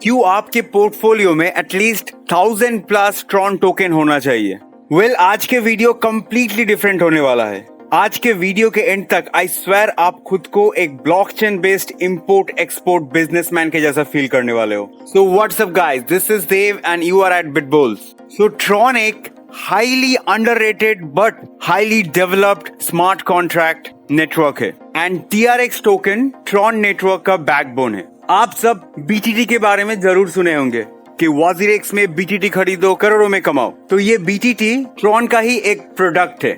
क्यों आपके पोर्टफोलियो में एटलीस्ट 1000+ ट्रॉन टोकन होना चाहिए? आज के वीडियो कंप्लीटली डिफरेंट होने वाला है। आज के वीडियो के एंड तक आई स्वेयर आप खुद को एक blockchain based import export businessman के जैसा फील करने वाले हो। So what's up guys, this is Dev and you are at Bitbulls. So Tron एक highly underrated but highly developed smart contract network है and TRX token Tron network का backbone है। आप सब BTT के बारे में जरूर सुने होंगे कि WazirX में BTT खरीदो करोड़ों में कमाओ। तो ये BTT ट्रॉन का ही एक प्रोडक्ट है।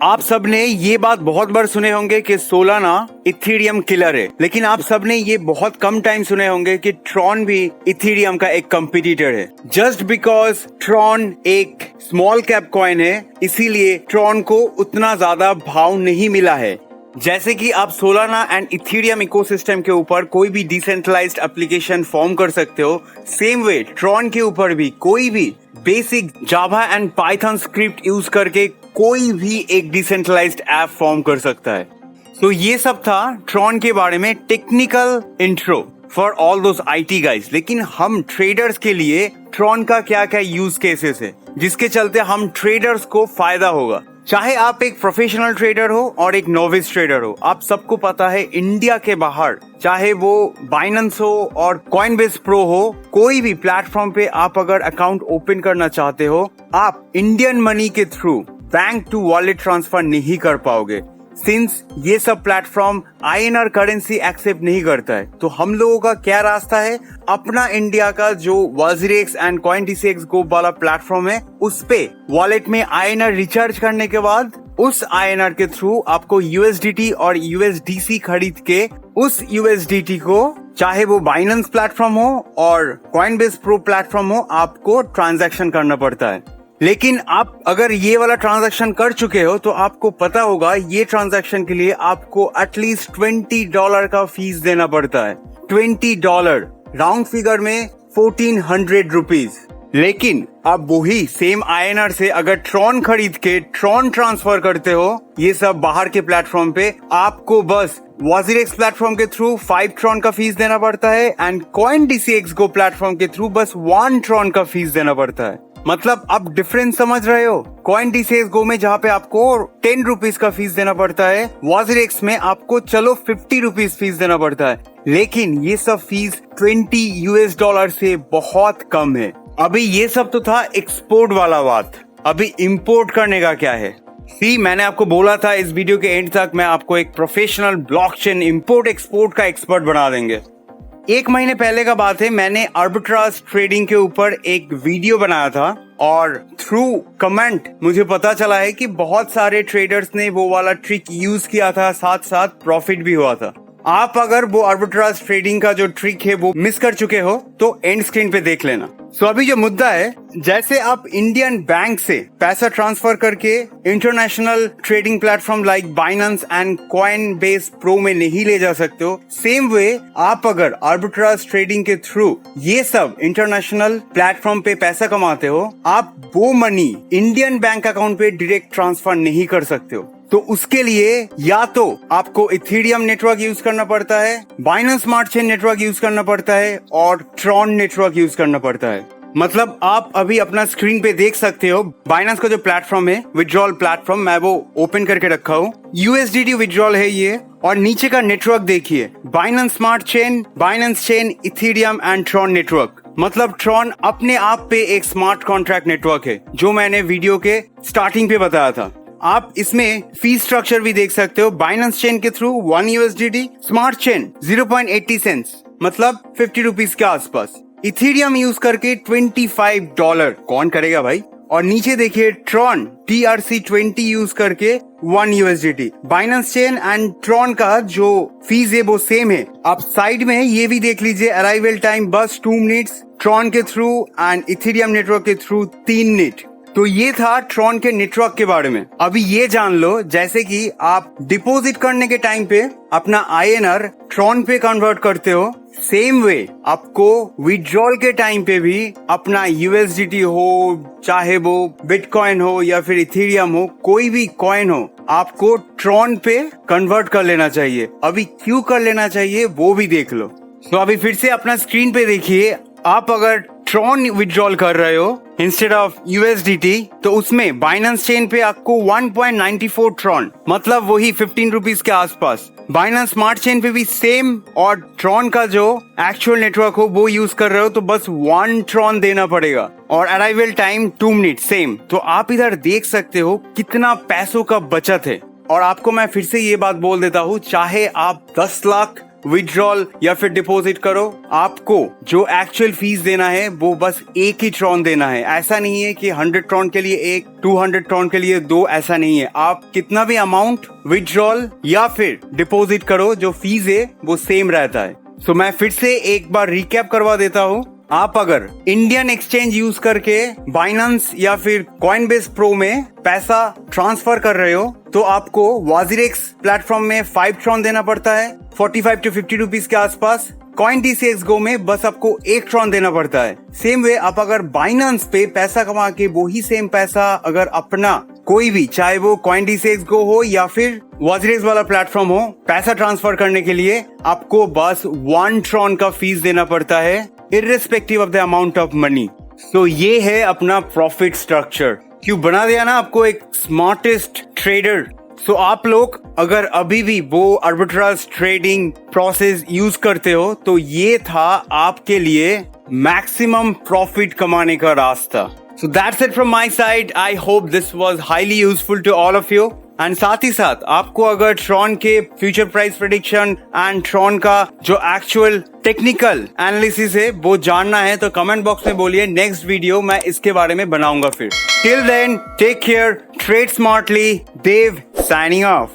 आप सब ने ये बात बहुत बार सुने होंगे कि सोलाना इथेरियम किलर है, लेकिन आप सब ने ये बहुत कम टाइम सुने होंगे कि ट्रॉन भी इथेरियम का एक कंपटीटर है। जस्ट बिकॉज ट्रॉन एक स्मॉल कैप कॉइन है, इसीलिए ट्रॉन को उतना ज्यादा भाव नहीं मिला है। जैसे कि आप सोलाना एंड इथेरियम इकोसिस्टम के ऊपर कोई भी डिसेंट्रलाइज्ड एप्लीकेशन फॉर्म कर सकते हो, सेम वे ट्रॉन के ऊपर भी कोई भी basic Java and Python script use करके कोई भी एक डिसेंट्रलाइज्ड ऐप फॉर्म कर सकता है। तो ये सब था ट्रॉन के बारे में technical intro for all those IT guys. लेकिन हम ट्रेडर्स के लिए ट्रॉन का क्या क्या यूज केसेस है जिसके चलते हम ट्रेडर्स को फायदा होगा। चाहे आप एक प्रोफेशनल ट्रेडर हो और एक नोविस ट्रेडर हो, आप सबको पता है इंडिया के बाहर चाहे वो बाइनेंस हो और कॉइनबेस प्रो हो, कोई भी प्लेटफॉर्म पे आप अगर अकाउंट ओपन करना चाहते हो, आप इंडियन मनी के through bank to wallet transfer नहीं कर पाओगे, सिंस ये सब प्लेटफॉर्म INR करेंसी एक्सेप्ट नहीं करता है। तो हम लोगों का क्या रास्ता है, अपना इंडिया का जो WazirX एंड CoinDCX Go वाला प्लेटफॉर्म है, उस पे वॉलेट में INR रिचार्ज करने के बाद उस INR के थ्रू आपको USDT और USDC खरीद के उस USDT को, चाहे वो बाइनेंस प्लेटफॉर्म हो और कॉइनबेस प्रो प्लेटफॉर्म हो, आपको ट्रांजैक्शन करना पड़ता है। लेकिन आप अगर ये वाला ट्रांजैक्शन कर चुके हो तो आपको पता होगा ये ट्रांजैक्शन के लिए आपको एटलीस्ट $20 का फीस देना पड़ता है। $20 राउंड फिगर में 1400 रुपीज। लेकिन आप वही सेम INR से अगर ट्रॉन खरीद के ट्रॉन ट्रांसफर करते हो, ये सब बाहर के प्लेटफॉर्म पे, आपको बस WazirX प्लेटफॉर्म के थ्रू 5 ट्रॉन का फीस देना पड़ता है एंड CoinDCX Go प्लेटफॉर्म के थ्रू बस 1 ट्रॉन का फीस देना पड़ता है। मतलब आप डिफरेंस समझ रहे हो? CoinDCX Go में जहाँ पे आपको 10 रुपीज का फीस देना पड़ता है, WazirX में आपको चलो 50 रुपीज फीस देना पड़ता है। लेकिन ये सब फीस $20 से बहुत कम है। अभी ये सब तो था एक्सपोर्ट वाला बात, अभी इंपोर्ट करने का क्या है? मैंने आपको बोला था इस वीडियो के एंड तक मैं आपको एक प्रोफेशनल ब्लॉकचेन इंपोर्ट एक्सपोर्ट का एक्सपर्ट बना देंगे। 1 महीने पहले का बात है, मैंने आर्बिट्राज ट्रेडिंग के ऊपर एक वीडियो बनाया था और थ्रू कमेंट मुझे पता चला है कि बहुत सारे ट्रेडर्स ने वो वाला ट्रिक यूज किया था, साथ साथ प्रॉफिट भी हुआ था। आप अगर वो आर्बिट्राज ट्रेडिंग का जो ट्रिक है वो मिस कर चुके हो तो एंड स्क्रीन पे देख लेना। सो अभी जो मुद्दा है, जैसे आप इंडियन बैंक से पैसा ट्रांसफर करके international trading platform like Binance and Coinbase pro में नहीं ले जा सकते हो, सेम वे आप अगर आर्बिट्राज ट्रेडिंग के थ्रू ये सब इंटरनेशनल प्लेटफॉर्म पे पैसा कमाते हो, आप वो मनी इंडियन बैंक अकाउंट पे डायरेक्ट ट्रांसफर नहीं कर सकते हो। तो उसके लिए या तो आपको इथेरियम नेटवर्क यूज करना पड़ता है, Binance smart chain network use करना पड़ता है और ट्रॉन नेटवर्क यूज करना पड़ता है। मतलब आप अभी अपना स्क्रीन पे देख सकते हो, बाइनेंस का जो प्लेटफॉर्म है, विड्रॉल प्लेटफॉर्म, मैं वो ओपन करके रखा हूँ। USDT विड्रॉल है ये, और नीचे का नेटवर्क देखिए, Binance smart chain, Binance chain, Ethereum and Tron network. मतलब ट्रॉन अपने आप पे एक स्मार्ट कॉन्ट्रैक्ट नेटवर्क है, जो मैंने वीडियो के स्टार्टिंग पे बताया था। आप इसमें फी स्ट्रक्चर भी देख सकते हो। बाइनेंस चेन के through 1 USDT, smart chain 0.80 cents, मतलब 50 रुपीज के आसपास। इथेरियम यूज करके $25, कौन करेगा भाई? और नीचे देखिए ट्रॉन TRC20 यूज करके 1 USDT। Binance chain and Tron का जो फीस है वो सेम है। आप साइड में ये भी देख लीजिए, अराइवल टाइम बस 2 मिनट्स ट्रॉन के थ्रू एंड इथेरियम नेटवर्क के थ्रू 3 मिनट। तो ये था ट्रॉन के नेटवर्क के बारे में। अभी ये जान लो, जैसे कि आप डिपॉजिट करने के टाइम पे अपना INR ट्रॉन पे कन्वर्ट करते हो, सेम वे आपको विड्रॉल के टाइम पे भी अपना USDT हो, चाहे वो बिटकॉइन हो या फिर इथेरियम हो, कोई भी कॉइन हो, आपको ट्रॉन पे कन्वर्ट कर लेना चाहिए। अभी क्यों कर लेना चाहिए वो भी देख लो। तो अभी फिर से अपना स्क्रीन पे देखिए, आप अगर ट्रॉन विड्रॉल कर रहे हो इंस्टेड ऑफ USDT, तो उसमें बाइनेंस चेन पे आपको 1.94 ट्रॉन, मतलब वही 15 रुपीज के आसपास। बाइनेंस स्मार्ट चेन पे भी सेम, और ट्रॉन का जो एक्चुअल नेटवर्क हो वो यूज कर रहे हो तो बस 1 ट्रॉन देना पड़ेगा, और अराइवल टाइम 2 मिनट सेम। तो आप इधर देख सकते हो कितना पैसों का बचत है। और आपको मैं फिर से ये बात बोल देता हूँ, चाहे आप 10 लाख विड्रॉल या फिर डिपॉजिट करो, आपको जो एक्चुअल फीस देना है वो बस एक ही ट्रॉन देना है। ऐसा नहीं है कि 100 ट्रॉन के लिए एक, 200 ट्रॉन के लिए 2, ऐसा नहीं है। आप कितना भी अमाउंट विड्रॉल या फिर डिपॉजिट करो, जो फीस है वो सेम रहता है। सो मैं फिर से एक बार रिकैप करवा देता हूँ। आप अगर इंडियन एक्सचेंज यूज करके बाइनेंस या फिर कॉइनबेस प्रो में पैसा ट्रांसफर कर रहे हो, तो आपको वाजिरेक्स प्लेटफॉर्म में 5 ट्रॉन देना पड़ता है, 45 to 50 रुपीज के आसपास। CoinDCX Go में बस आपको 1 ट्रॉन देना पड़ता है। सेम वे आप अगर बाइनेंस पे पैसा कमा के वही सेम पैसा अगर अपना कोई भी, चाहे वो CoinDCX Go हो या फिर वाजिरेक्स वाला प्लेटफॉर्म हो, पैसा ट्रांसफर करने के लिए आपको बस 1 ट्रॉन का फीस देना पड़ता है, irrespective of the amount of money. तो ये है अपना प्रॉफिट स्ट्रक्चर। क्यों बना दिया ना आपको एक स्मार्टेस्ट ट्रेडर। सो आप लोग अगर अभी भी वो आर्बिट्राज ट्रेडिंग प्रोसेस यूज करते हो, तो ये था आपके लिए मैक्सिमम प्रॉफिट कमाने का रास्ता। So that's it from my side. I hope this was highly useful to all of you. And साथ ही साथ आपको अगर ट्रॉन के future price prediction and Tron का जो एक्चुअल टेक्निकल एनालिसिस है वो जानना है, तो कमेंट बॉक्स में बोलिए, नेक्स्ट वीडियो मैं इसके बारे में बनाऊंगा फिर। Till then take care, trade smartly, Dev signing of.